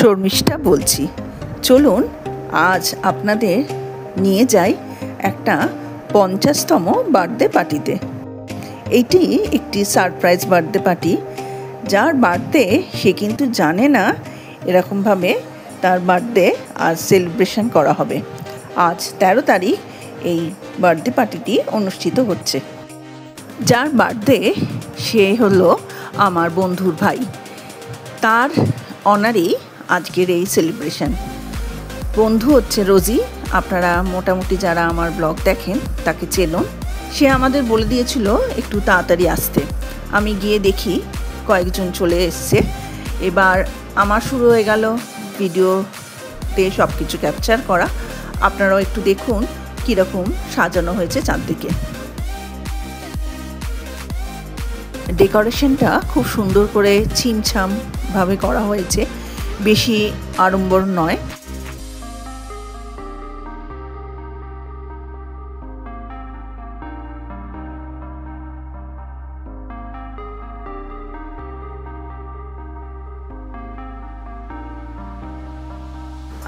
শর্মিষ্ঠা বলছি। চলুন আজ আপনাদের নিয়ে যাই একটা 50তম বার্থডে পার্টিতে। এইটি একটি সারপ্রাইজ বার্থডে পার্টি। যার বার্থডে সে কিন্তু জানে না এরকমভাবে তার বার্থডে আজ সেলিব্রেশন করা হবে। আজ 13 তারিখ এই বার্থডে পার্টিটি অনুষ্ঠিত হচ্ছে। যার বার্থডে সে হলো আমার বন্ধুর ভাই, তার অনারেই আজকের এই সেলিব্রেশন। বন্ধু হচ্ছে রোজি। আপনারা মোটামুটি যারা আমার ব্লগ দেখেন তাকে চেনুন। সে আমাদের বলে দিয়েছিল একটু তাড়াতাড়ি আসতে। আমি গিয়ে দেখি কয়েকজন চলে এসছে। এবার আমার শুরু হয়ে গেল ভিডিওতে সব কিছু ক্যাপচার করা। আপনারাও একটু দেখুন কীরকম সাজানো হয়েছে চারদিকে। ডেকোরেশনটা খুব সুন্দর করে ছিমছামভাবে করা হয়েছে, বেশি আড়ম্বর নয়।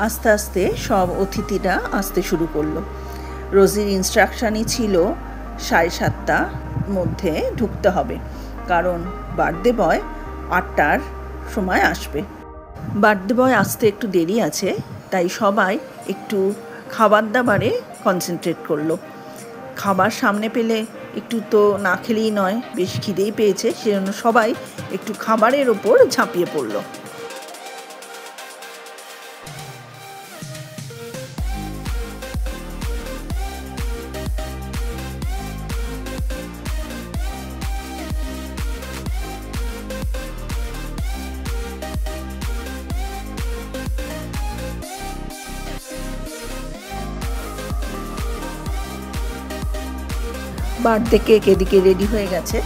আস্তে আস্তে সব অতিথিরা আসতে শুরু করলো। রোজির ইনস্ট্রাকশানই ছিল 7:30টার মধ্যে ঢুকতে হবে, কারণ বার্থডে বয় 8টার সময় আসবে। বার্থডে বয় আসতে একটু দেরি আছে, তাই সবাই একটু খাবার দাবারে কনসেন্ট্রেট করলো। খাবার সামনে পেলে একটু তো না খেলেই নয়, বেশ খিদেই পেয়েছে, সেজন্য সবাই একটু খাবারের ওপর ঝাঁপিয়ে পড়লো। বার্থডে কেক এদিকে রেডি হয়ে গেছে।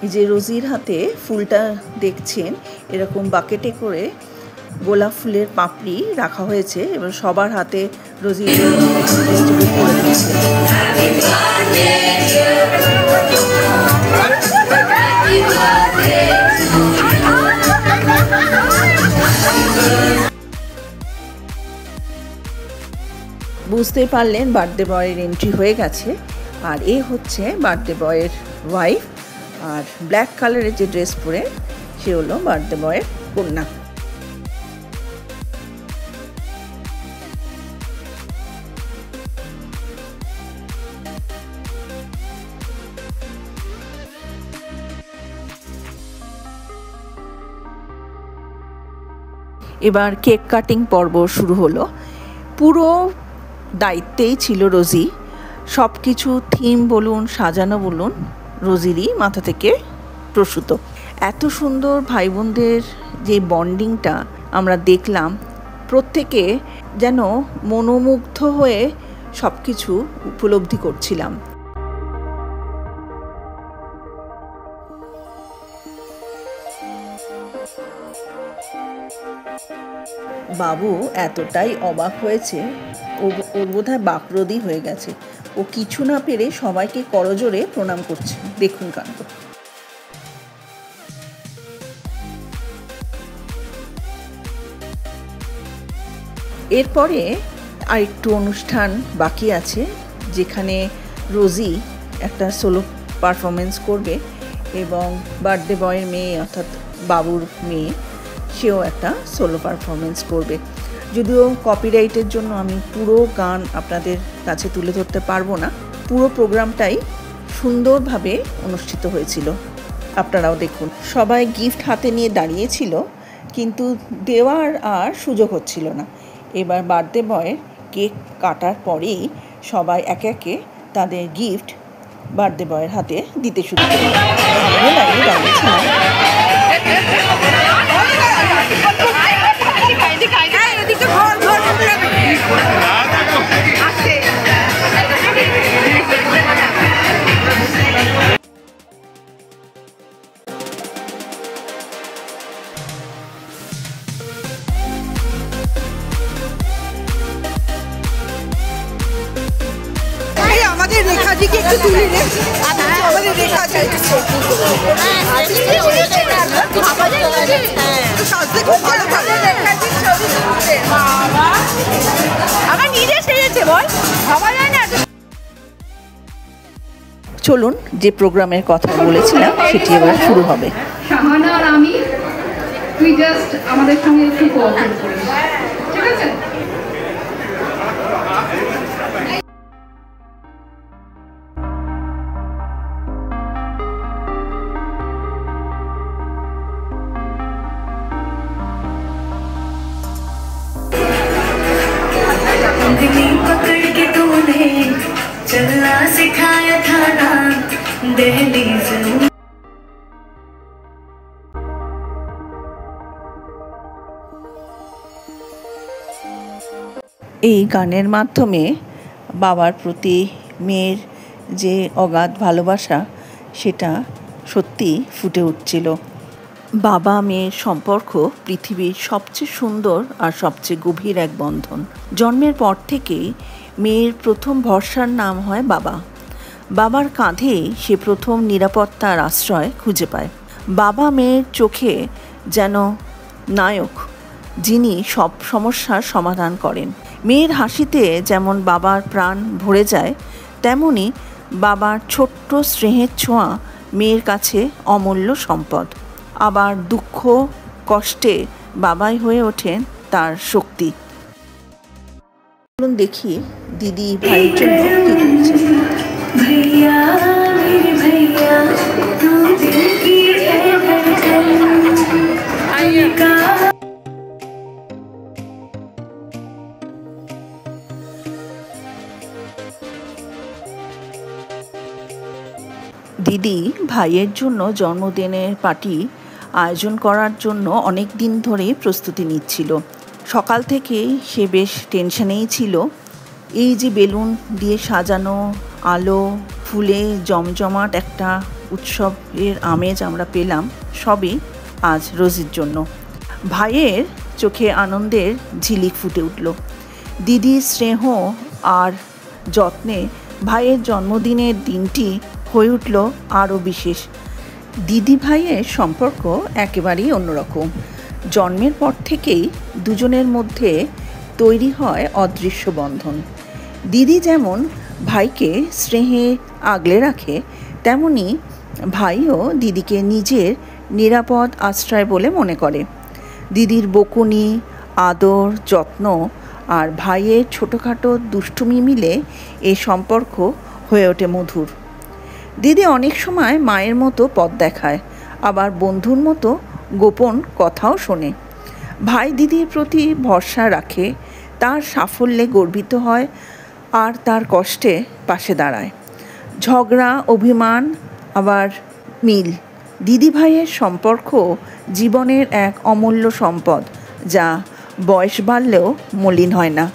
এই যে রোজির হাতে ফুলটা দেখছেন, এরকম বাকেটে করে গোলাপ ফুলের পাপড়ি রাখা হয়েছে এবং সবার হাতে রোজি বুঝতে পারলেন বার্থডে বয়ের এন্ট্রি হয়ে গেছে। আর এ হচ্ছে বার্থডে বয়ের ওয়াইফ, আর ব্ল্যাক কালারের যে ড্রেস পরে সে হলো বার্থডে বয়ের কন্যা। এবার কেক কাটিং পর্ব শুরু হলো। পুরো দায়িত্বেই ছিল রোজি। সব কিছু থিম বলুন, সাজানো বলুন, রোজিরই মাথা থেকে প্রসূত। এত সুন্দর ভাই বোনদের যে বন্ডিংটা আমরা দেখলাম, প্রত্যেকে যেন মনোমুগ্ধ হয়ে সব কিছু উপলব্ধি করছিলাম। বাবু এতটাই অবাক হয়েছে, ওর বোধহয় বাকরোধই হয়ে গেছে। ও কিছু না পেরে সবাইকে করজোরে প্রণাম করছে। দেখুন কাণ্ড। এরপরে আরেকটু অনুষ্ঠান বাকি আছে, যেখানে রোজি একটা সোলো পারফরমেন্স করবে এবং বার্থডে বয়ের মেয়ে অর্থাৎ বাবুর মেয়ে সেও একটা সোলো পারফরমেন্স করবে। যদিও কপিরাইটের জন্য আমি পুরো গান আপনাদের কাছে তুলে ধরতে পারবো না। পুরো প্রোগ্রামটাই সুন্দরভাবে অনুষ্ঠিত হয়েছিল, আপনারাও দেখুন। সবাই গিফট হাতে নিয়ে দাঁড়িয়েছিল, কিন্তু দেওয়ার আর সুযোগ হচ্ছিল না। এবার বার্থডে বয়ের কেক কাটার পরেই সবাই একে একে তাদের গিফট বার্থডে বয়ের হাতে দিতে শুরু করল। আমরাও লাইনে দাঁড়িয়েছিলাম। আমাদের রেখাজিকে একটু তুলে নে। আমাদের রেখাজি সাজতে খুব ভালো থাকে। আমার নিজে সেজেছে বল, ভাবা যায় না। চলুন, যে প্রোগ্রামের কথা বলেছিলাম সেটি এবার শুরু হবে। শাহানা আর আমি, তুই জাস্ট আমাদের সঙ্গে একটু কোঅপারেট করিস, ঠিক আছে? पकड़ के तूने चलना सिखाया था ना दहलीज। এই গানের মাধ্যমে বাবার প্রতি মেয়ের যে অগাধ ভালোবাসা সেটা সত্যি ফুটে উঠছিল। বাবা মেয়ের সম্পর্ক পৃথিবীর সবচেয়ে সুন্দর আর সবচেয়ে গভীর এক বন্ধন। জন্মের পর থেকেই মেয়ের প্রথম ভরসার নাম হয় বাবা। বাবার কাঁধেই সে প্রথম নিরাপত্তার আশ্রয় খুঁজে পায়। বাবা মেয়ের চোখে যেন নায়ক, যিনি সব সমস্যার সমাধান করেন। মেয়ের হাসিতে যেমন বাবার প্রাণ ভরে যায়, তেমনি বাবার ছোট্ট স্নেহের ছোঁয়া মেয়ের কাছে অমূল্য সম্পদ। আবার দুঃখ কষ্টে বাবাই হয়ে ওঠেন তার শক্তি। চলুন দেখি দিদি ভাইয়ের জন্য কি করছে। भैया मेरे भैया तू दिल की है धड़कन। দিদি ভাইয়ের জন্য জন্মদিনের পার্টি আয়োজন করার জন্য অনেক দিন ধরে প্রস্তুতি নিচ্ছিল। সকাল থেকেই সে বেশ টেনশনেই ছিল। এই যে বেলুন দিয়ে সাজানো, আলো ফুলে জমজমাট একটা উৎসবের আমেজ আমরা পেলাম, সবই আজ রোজির জন্য। ভাইয়ের চোখে আনন্দের ঝিলিক ফুটে উঠল। দিদির স্নেহ আর যত্নে ভাইয়ের জন্মদিনের দিনটি হয়ে উঠল আরও বিশেষ। দিদি ভাইয়ের সম্পর্ক একেবারেই অন্যরকম। জন্মের পর থেকেই দুজনের মধ্যে তৈরি হয় অদৃশ্য বন্ধন। দিদি যেমন ভাইকে স্নেহে আগলে রাখে, তেমনি ভাইও দিদিকে নিজের নিরাপদ আশ্রয় বলে মনে করে। দিদির বকুনি, আদর, যত্ন আর ভাইয়ের ছোটোখাটো দুষ্টুমি মিলে এই সম্পর্ক হয়ে ওঠে মধুর। দিদি অনেক সময় মায়ের মতো পথ দেখায়, আবার বন্ধুর মতো গোপন কথাও শোনে। ভাই দিদির প্রতি ভরসা রাখে, তার সাফল্যে গর্বিত হয় আর তার কষ্টে পাশে দাঁড়ায়। ঝগড়া, অভিমান, আবার মিল। দিদি ভাইয়ের সম্পর্ক জীবনের এক অমূল্য সম্পদ, যা বয়স বাড়লেও মলিন হয় না।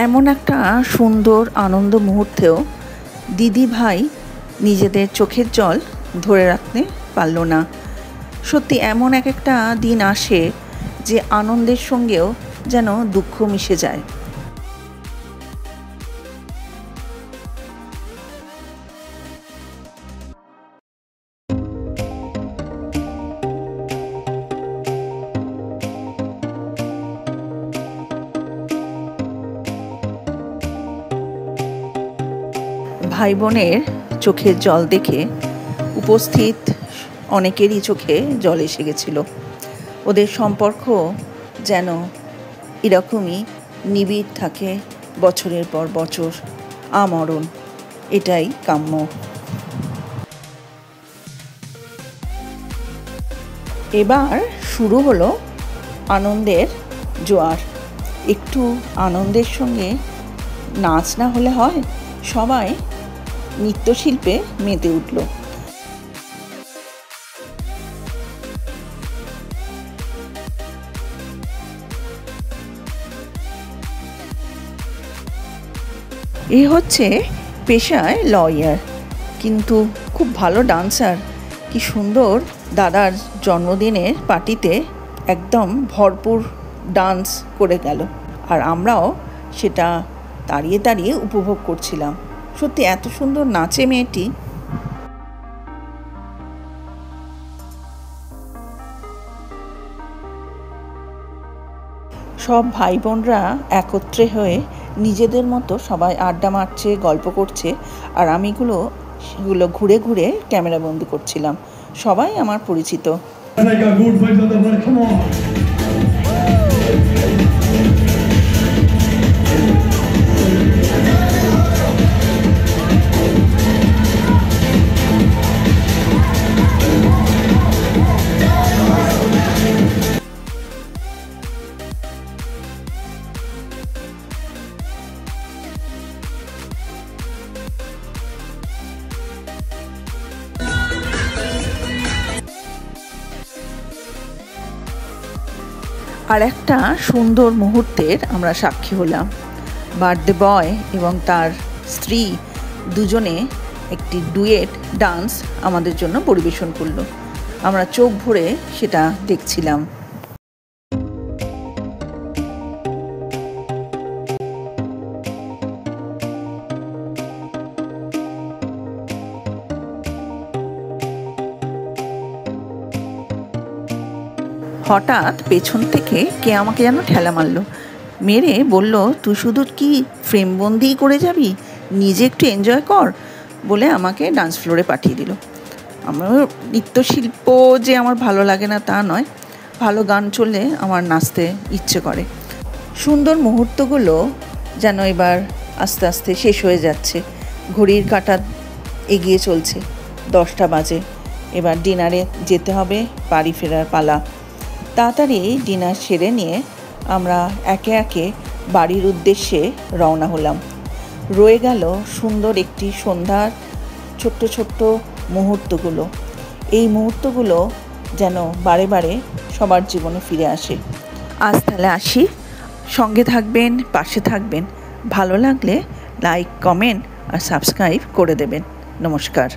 এমন একটা সুন্দর আনন্দ মুহূর্তেও দিদি ভাই নিজেদের চোখের জল ধরে রাখতে পারল না। সত্যি এমন এক একটা দিন আসে যে আনন্দের সঙ্গেও যেন দুঃখ মিশে যায়। ভাই বোনের চোখের জল দেখে উপস্থিত অনেকেরই চোখে জল এসে গেছিল। ওদের সম্পর্ক যেন এরকমই নিবিড় থাকে বছরের পর বছর, আমরণ। এটাই কাম্য। এবার শুরু হলো আনন্দের জোয়ার। একটু আনন্দের সঙ্গে নাচ না হলে হয়? সবাই নৃত্যশিল্পে মেতে উঠল। এ হচ্ছে পেশায় লয়ার। কিন্তু খুব ভালো ডান্সার। কি সুন্দর দাদার জন্মদিনের পার্টিতে একদম ভরপুর ডান্স করে গেল, আর আমরাও সেটা দাঁড়িয়ে দাঁড়িয়ে উপভোগ করছিলাম। সত্যি এত সুন্দর নাচে মেয়েটি। সব ভাই বোনরা একত্রে হয়ে নিজেদের মতো সবাই আড্ডা মারছে, গল্প করছে, আর আমিগুলো সেগুলো ঘুরে ঘুরে ক্যামেরা বন্দি করছিলাম। সবাই আমার পরিচিত। আর একটা সুন্দর মুহূর্তের আমরা সাক্ষী হলাম। বার্থডে বয় এবং তার স্ত্রী দুজনে একটি ডুয়েট ডান্স আমাদের জন্য পরিবেশন করলো। আমরা চোখ ভরে সেটা দেখছিলাম। হঠাৎ পেছন থেকে কে আমাকে যেন ঠেলা মারলো, মেরে বলল, তুই শুধু কি ফ্রেমবন্দি করে যাবি, নিজে একটু এনজয় কর, বলে আমাকে ডান্স ফ্লোরে পাঠিয়ে দিল। আমার নৃত্যশিল্প যে আমার ভালো লাগে না তা নয়, ভালো গান চললে আমার নাচতে ইচ্ছে করে। সুন্দর মুহূর্তগুলো যেন এবার আস্তে আস্তে শেষ হয়ে যাচ্ছে। ঘড়ির কাঁটা এগিয়ে চলছে, 10টা বাজে। এবার ডিনারে যেতে হবে, বাড়ি ফেরার পালা। তাড়াতাড়ি ডিনার সেরে নিয়ে আমরা একে একে বাড়ির উদ্দেশ্যে রওনা হলাম। রয়ে গেল সুন্দর একটি সন্ধ্যার ছোট্ট ছোট্ট মুহূর্তগুলো। এই মুহূর্তগুলো যেন বারে বারে সবার জীবনে ফিরে আসে। আজ তাহলে আসি, সঙ্গে থাকবেন, পাশে থাকবেন। ভালো লাগলে লাইক, কমেন্ট আর সাবস্ক্রাইব করে দেবেন। নমস্কার।